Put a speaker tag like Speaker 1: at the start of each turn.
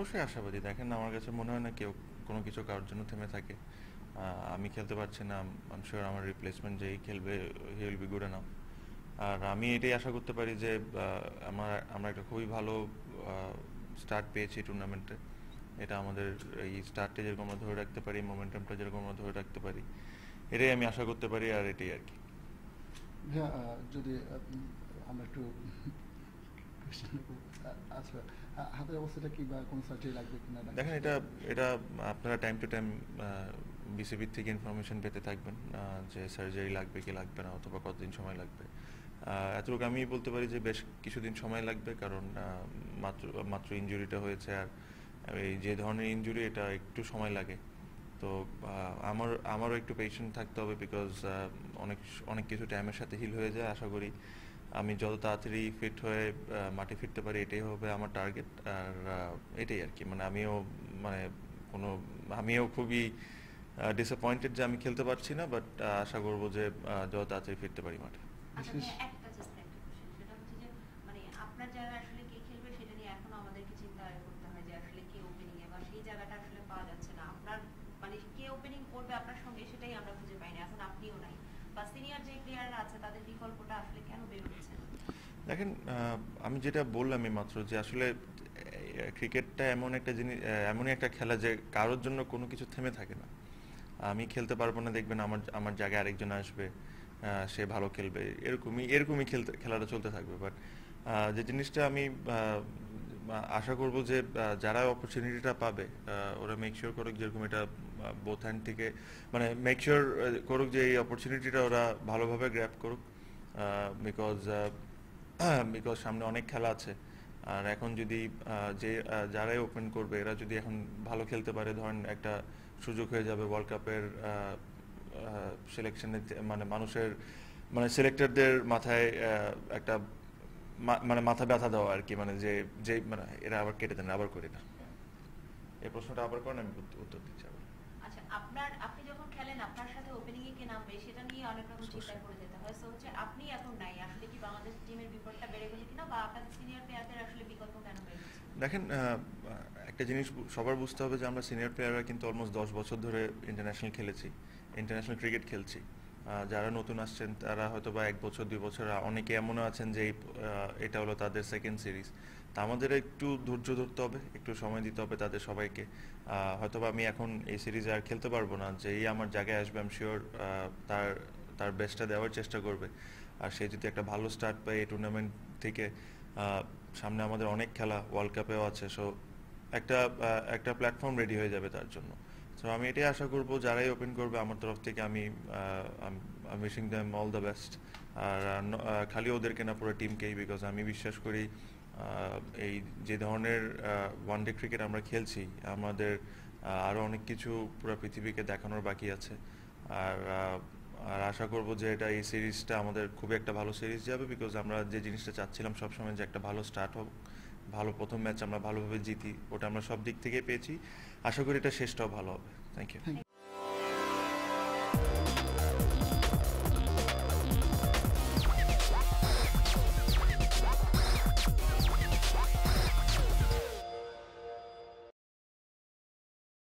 Speaker 1: অবশ্যই আশাবাদী। দেখেন আমার কাছে মনে হয় না কেউ কোনো কিছু কারোর জন্য থেমে থাকে। আমি খেলতে পারছি না, আই এম শিওর আমার রিপ্লেসমেন্ট যেই খেলবে he will be good enough. আর আমি এটাই আশা করতে পারি যে আমরা একটা খুবই ভালো স্টার্ট পেয়েছি টুর্নামেন্টে। এটা আমাদের এই স্টার্টটা যেরকম আমরা ধরে রাখতে পারি, মোমেন্টামটা যেরকম আমরা ধরে রাখতে পারি, এটাই আমি আশা করতে পারি, আর এটাই আর কি।
Speaker 2: ভাইয়া, যদি আমরা একটু question করব। আচ্ছা, হাতের অবস্থাটা কি বা কোনো সার্জারি লাগবে কিনা
Speaker 1: দেখেন, এটা এটা আপনারা টাইম টু টাইম বিসিবির থেকে ইনফরমেশন পেতে থাকবেন, যে সার্জারি লাগবে কি লাগবে না, অথবা কতদিন সময় লাগবে। এতটুকু আমি বলতে পারি যে বেশ কিছুদিন সময় লাগবে, কারণ মাত্র মাত্র ইনজুরিটা হয়েছে, আর এই যে ধরনের ইনজুরি এটা একটু সময় লাগে। তো আমারও একটু পেশেন্ট থাকতে হবে, বিকজ অনেক অনেক কিছু টাইমের সাথে হিল হয়ে যায়। আশা করি আমি যত তাড়াতাড়ি ফিট হয়ে মাঠে ফিরতে পারি, এটাই হবে আমার টার্গেট। আর এটাই আর কি, মানে মানে কোনো আমিও খুবই ডিসঅ্যাপয়েন্টেড যে আমি খেলতে পারছি না, বাট আশা করবো যে যত তাড়াতাড়ি ফিরতে পারি মাঠে।
Speaker 3: আচ্ছা
Speaker 2: বিশেষ
Speaker 3: ভাইয়া, একটা জাস্ট একটা কোশ্চেন, সেটা হচ্ছে যে মানে আপনার জায়গায় আসলে কে খেলবে সেটা নিয়ে এখনো আমাদেরকে চিন্তা করতে হয় যে আসলে কে ওপেনিং এ, বা সেই জায়গাটা আসলে পাওয়া যাচ্ছে না। আপনার মানে কে ওপেনিং করবে আপনার সঙ্গে সেটাই আমরা খুঁজে পাই না, এখন আপনিও নাই, বা সিনিয়র যে প্লেয়াররা আছে তাদের বিকল্পটা আসলে কেন বের হচ্ছে না?
Speaker 1: দেখেন, আমি যেটা বললাম মাত্র, যে আসলে ক্রিকেটটা এমন একটা জিনিস, এমনই একটা খেলা যে কারোর জন্য কোনো কিছু থেমে থাকে না। আমি খেলতে পারবো না, দেখবেন আমার আমার জায়গায় আরেকজন আসবে, সে ভালো খেলবে, এরকমই এরকমই খেলাটা চলতে থাকবে। বাট যে জিনিসটা আমি আশা করব যে যারা অপরচুনিটিটা পাবে, ওরা মেক শিওর করুক যেরকম এটা বোথ হ্যান্ড থেকে, মানে মেক শিওর করুক যে এই অপরচুনিটিটা ওরা ভালোভাবে গ্র্যাব করুক। বিকজ বিকজ সামনে অনেক খেলা আছে। আর এখন যদি যারাই ওপেন করবে, এরা যদি এখন ভালো খেলতে পারে, ধরেন একটা সুযোগ হয়ে যাবে ওয়ার্ল্ড কাপের সিলেকশনে, মানে মানুষের, মানে সিলেক্টরদের মাথায় একটা মানে মাথা ব্যথা দেওয়া আর কি, মানে যে মানে এরা আবার কেটে দেন, আবার করি না। এই প্রশ্নটা আবার করেন, আমি উত্তর দিচ্ছি আবার।
Speaker 3: আচ্ছা, আপনি যখন খেলেন আপনার সাথে ওপেনিং এ কে নামবে সেটা নিয়ে অনেক রকম চিন্তা করে যেতে হয়। সো হচ্ছে আপনি এখন নাই, আসলে কি বাংলাদেশ টিমের বিপদটা বেড়ে গেছে কিনা, বা আপনাদের সিনিয়র প্লেয়ারদের আসলে বিকল্প কেন বের হচ্ছে না?
Speaker 1: দেখেন, একটা জিনিস সবার বুঝতে হবে যে আমরা সিনিয়র প্লেয়াররা কিন্তু অলমোস্ট 10 বছর ধরে ইন্টারন্যাশনাল খেলেছি, ইন্টারন্যাশনাল ক্রিকেট খেলছি। যারা নতুন আসছেন তারা হয়তো বা 1 বছর 2 বছর, অনেকে এমনও আছেন যে এটা হলো তাদের সেকেন্ড সিরিজ। তা আমাদের একটু ধৈর্য ধরতে হবে, একটু সময় দিতে হবে তাদের সবাইকে। হয়তো বা আমি এখন এই সিরিজে আর খেলতে পারবো না, যেই আমার জায়গায় আসবে আমি শিওর তার তার বেস্টটা দেওয়ার চেষ্টা করবে। আর সে যদি একটা ভালো স্টার্ট পায় এই টুর্নামেন্ট থেকে, সামনে আমাদের অনেক খেলা, ওয়ার্ল্ড কাপেও আছে, সো একটা একটা প্ল্যাটফর্ম রেডি হয়ে যাবে তার জন্য। সো আমি এটাই আশা করব, যারাই ওপেন করবে আমার তরফ থেকে আমি wishing them all the best. আর খালি ওদেরকে না, পুরো টিমকেই, বিকজ আমি বিশ্বাস করি এই যে ধরনের ওয়ানডে ক্রিকেট আমরা খেলছি, আমাদের আরও অনেক কিছু পুরো পৃথিবীকে দেখানোর বাকি আছে। আর আর আশা করব যে এই সিরিজটা আমাদের খুবই একটা ভালো সিরিজ যাবে, বিকজ আমরা যে জিনিসটা চাচ্ছিলাম সবসময়, যে একটা ভালো স্টার্ট হোক, ভালো প্রথম ম্যাচ আমরা ভালোভাবে জিতি, ওটা আমরা সব দিক থেকেই পেয়েছি। আশা করি এটা শেষটাও ভালো হবে। Thank you.